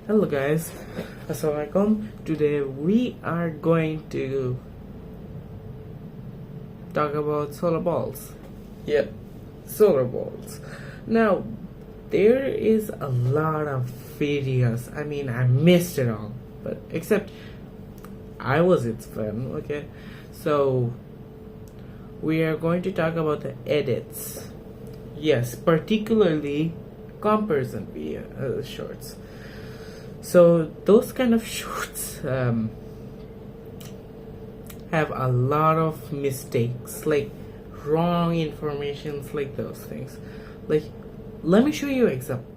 Hello guys, Assalamualaikum. Today we are going to talk about solar balls. Yep, solar balls. Now, there is a lot of videos. I missed it all, but except I was its fan. Okay, so we are going to talk about the edits. Yes, particularly comparison video shorts. So those kind of shorts have a lot of mistakes, like wrong informations, like those things. Like, let me show you an example.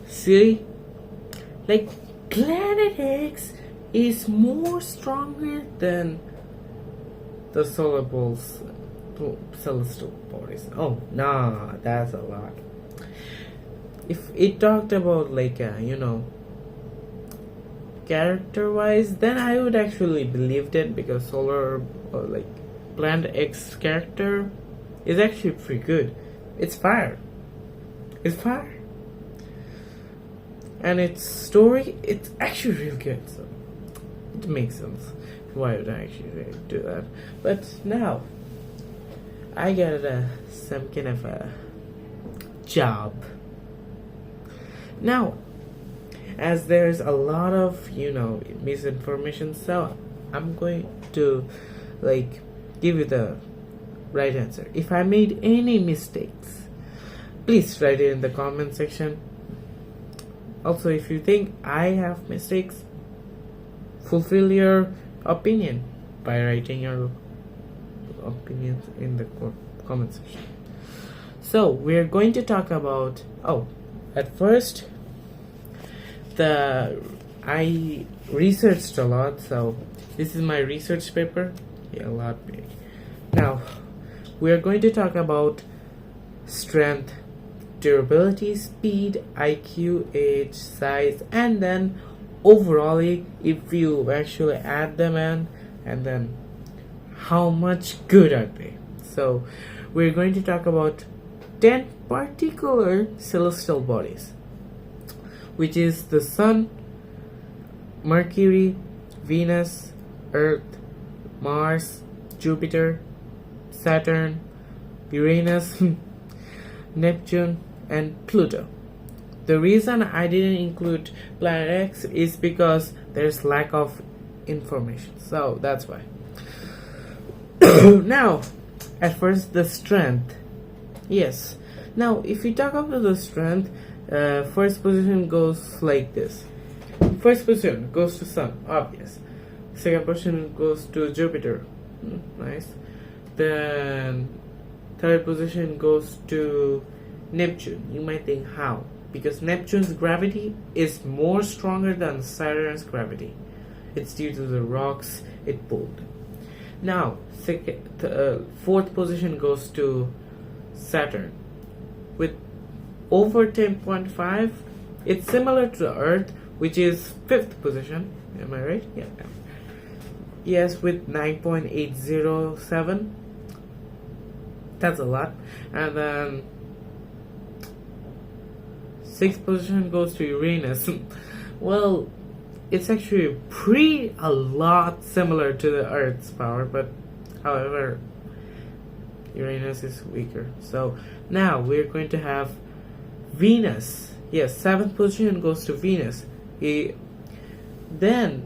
See, like Planet X is more stronger than the solar balls, celestial bodies. Oh, nah, that's a lot. If it talked about character-wise, then I would actually believe that, because solar Planet X character is actually pretty good. It's fire. It's fire. And its story, it's actually real good, so it makes sense why would I actually do that. But now I got some kind of a job now, as there's a lot of misinformation, so I'm going to give you the right answer. If I made any mistakes, please write it in the comment section. Also, if you think I have mistakes, fulfill your opinion by writing your opinions in the comment section. So we're going to talk about, at first I researched a lot, so this is my research paper. Yeah, a lot big. Now we're going to talk about strength, durability, speed, IQ, age, size, and then overall, if you actually add them in, and then how much good are they. So we're going to talk about 10 particular celestial bodies, which is the Sun, Mercury, Venus, Earth, Mars, Jupiter, Saturn, Uranus, Neptune, and Pluto. The reason I didn't include Planet X is because there's lack of information, so that's why. Now, at first, the strength. Yes. Now, if we talk about the strength, first position goes like this. First position goes to Sun, obvious. Second position goes to Jupiter. Nice. Then third position goes to Neptune. You might think how? Because Neptune's gravity is more stronger than Saturn's gravity. It's due to the rocks it pulled. Now, fourth position goes to Saturn with over 10.5. It's similar to the Earth, which is fifth position. Am I right? Yeah. Yes, with 9.807. That's a lot. And then sixth position goes to Uranus. Well, it's actually a lot similar to the Earth's power, but however, Uranus is weaker. So now we're going to have Venus. Yes, seventh position goes to Venus. Then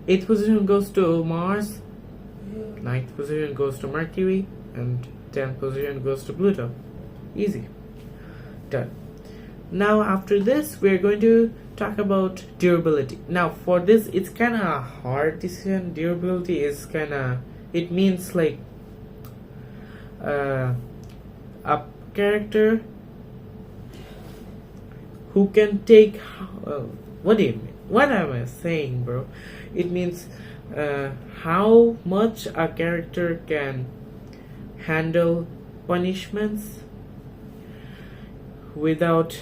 eighth position goes to Mars. Ninth position goes to Mercury, and 10th position goes to Pluto. Easy. Done. Now after this, we're going to talk about durability. Now for this, it's kind of a hard decision. Durability is it means like a character who can take what do you mean? What am I saying, bro? It means how much a character can handle punishments without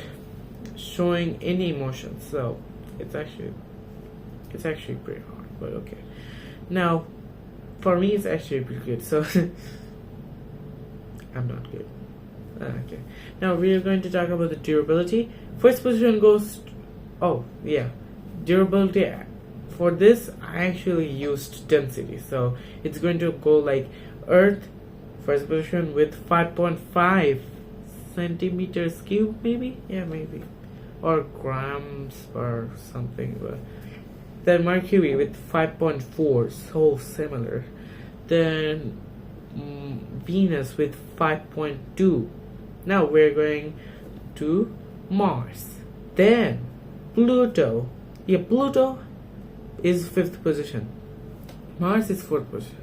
showing any emotion. So it's actually pretty hard, but okay. Now for me it's actually pretty good, so I'm not good. Okay, now we are going to talk about the durability. First position goes oh yeah, durability. For this I actually used density, so it's going to go like Earth first position with 5.5 centimeters cube, maybe, yeah, maybe, or grams or something. But then Mercury with 5.4, so similar. Then Venus with 5.2. Now we're going to Mars. Then Pluto. Yeah, Pluto is 5th position. Mars is 4th position.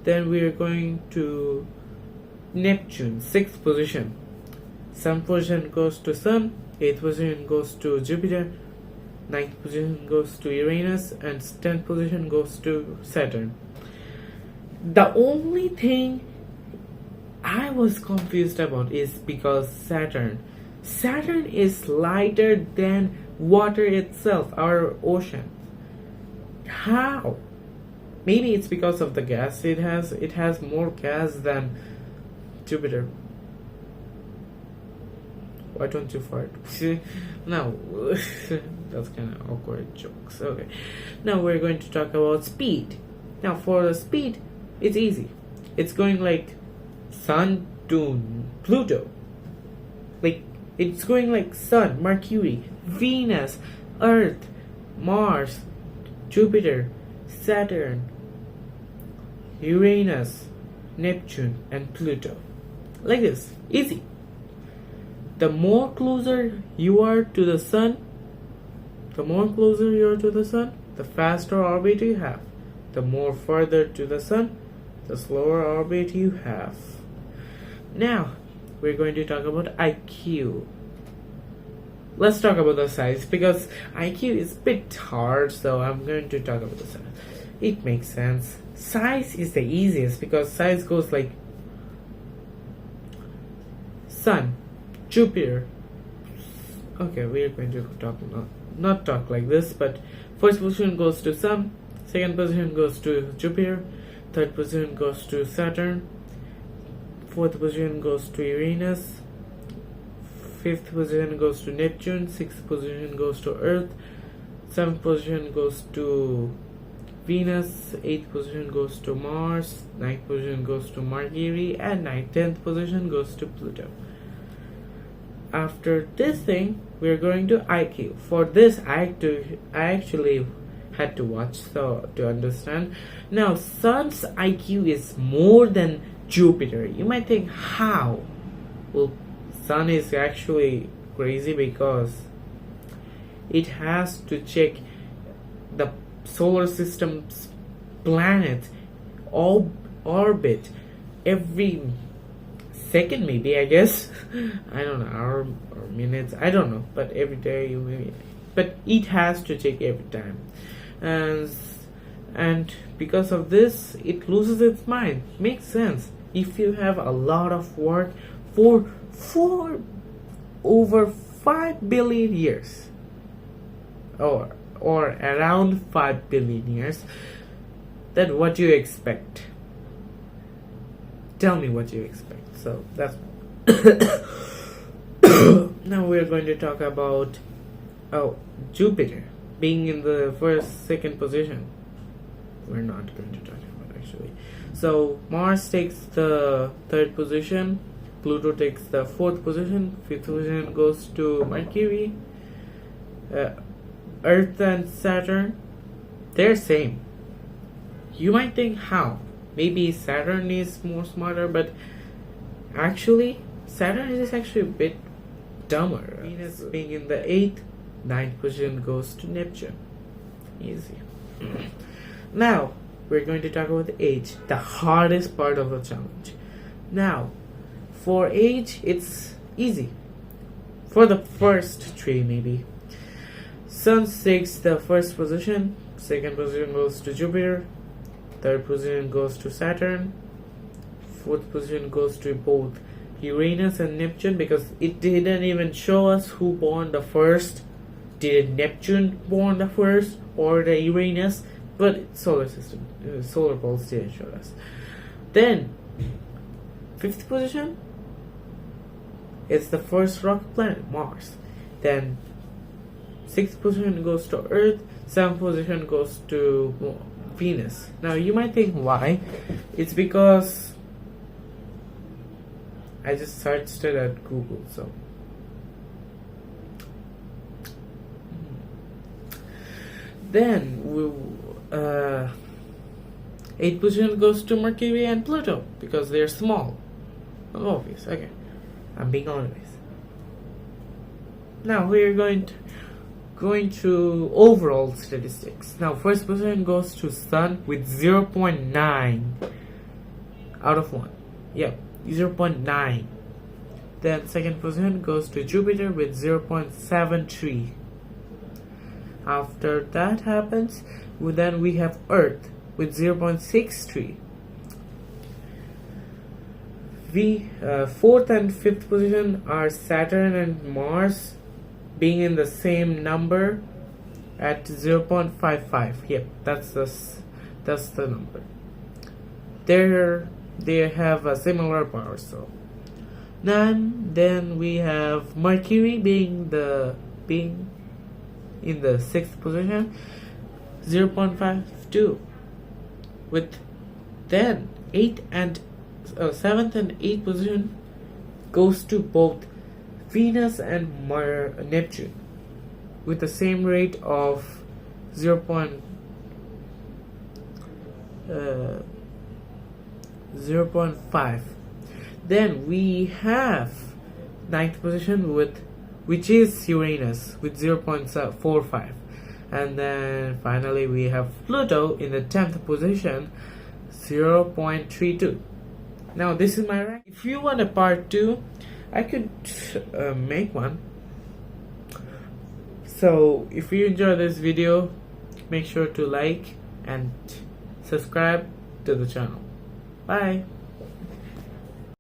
Then we are going to Neptune, 6th position. 7th position goes to Sun. 8th position goes to Jupiter. 9th position goes to Uranus, and 10th position goes to Saturn. The only thing I was confused about is because Saturn is lighter than water itself, our ocean. How? Maybe it's because of the gas it has. It has more gas than Jupiter. Why don't you fart? No, that's kind of awkward jokes. Okay, now we're going to talk about speed. Now for the speed, it's easy. It's going like Sun to Pluto. Like it's going like Sun, Mercury, Venus, Earth, Mars, Jupiter, Saturn, Uranus, Neptune, and Pluto. Like this, easy. The more closer you are to the Sun, the faster orbit you have. The more further to the Sun, the slower orbit you have. Now, we're going to talk about IQ. Let's talk about the size, because IQ is a bit hard, so I'm going to talk about the size. It makes sense. Size is the easiest, because size goes like Sun, Jupiter. Okay, we're going to talk not talk like this, but first position goes to Sun, second position goes to Jupiter, third position goes to Saturn, fourth position goes to Uranus, fifth position goes to Neptune, sixth position goes to Earth, seventh position goes to Venus, 8th position goes to Mars, 9th position goes to Mercury, and 10th position goes to Pluto. After this thing, we're going to IQ. For this, I actually had to watch so to understand. Now, Sun's IQ is more than Jupiter. You might think, how? Well, Sun is actually crazy because it has to check the solar system's planets orbit every second, maybe, I guess. I don't know, hour or minutes, I don't know, but every day but it has to check every time, and because of this it loses its mind. Makes sense. If you have a lot of work for over 5 billion years or around 5 billion years, then what do you expect? Tell me what you expect. So that's now we're going to talk about Jupiter being in the second position. We're not going to talk about actually. So Mars takes the 3rd position, Pluto takes the 4th position, 5th position goes to Mercury, Earth and Saturn, they're same. You might think, how? Maybe Saturn is more smarter, but actually Saturn is actually a bit dumber. Venus being in the 8th, 9th position goes to Neptune. Easy. Now we're going to talk about the age, the hardest part of the challenge. Now for age, it's easy. For the first 3, maybe. Sun takes the 1st position, 2nd position goes to Jupiter, 3rd position goes to Saturn, 4th position goes to both Uranus and Neptune, because it didn't even show us who born the first. Did Neptune born the first or the Uranus? But solar system, solar poles didn't show us. Then, 5th position, it's the first rock planet, Mars. Then 6th position goes to Earth. 7th position goes to Venus. Now you might think why. It's because I just searched it at Google. So then 8th position goes to Mercury and Pluto because they're small. Obvious. Okay, I'm being honest. Now we're going to overall statistics. Now first position goes to Sun with 0.9 out of 1. Yep, 0.9. Then second position goes to Jupiter with 0.73. After that happens, then we have Earth with 0.63. Fourth and fifth position are Saturn and Mars, being in the same number at 0.55. Yep, that's the number. They have a similar power. So then we have Mercury being in the sixth position, 0.52. With then 7th and 8th position goes to both Venus and Neptune with the same rate of 0.5. Then we have 9th position which is Uranus with 0.45. And then finally we have Pluto in the 10th position, 0.32. Now this is my rank. If you want a part 2, I could make one. So if you enjoy this video, make sure to like and subscribe to the channel. Bye.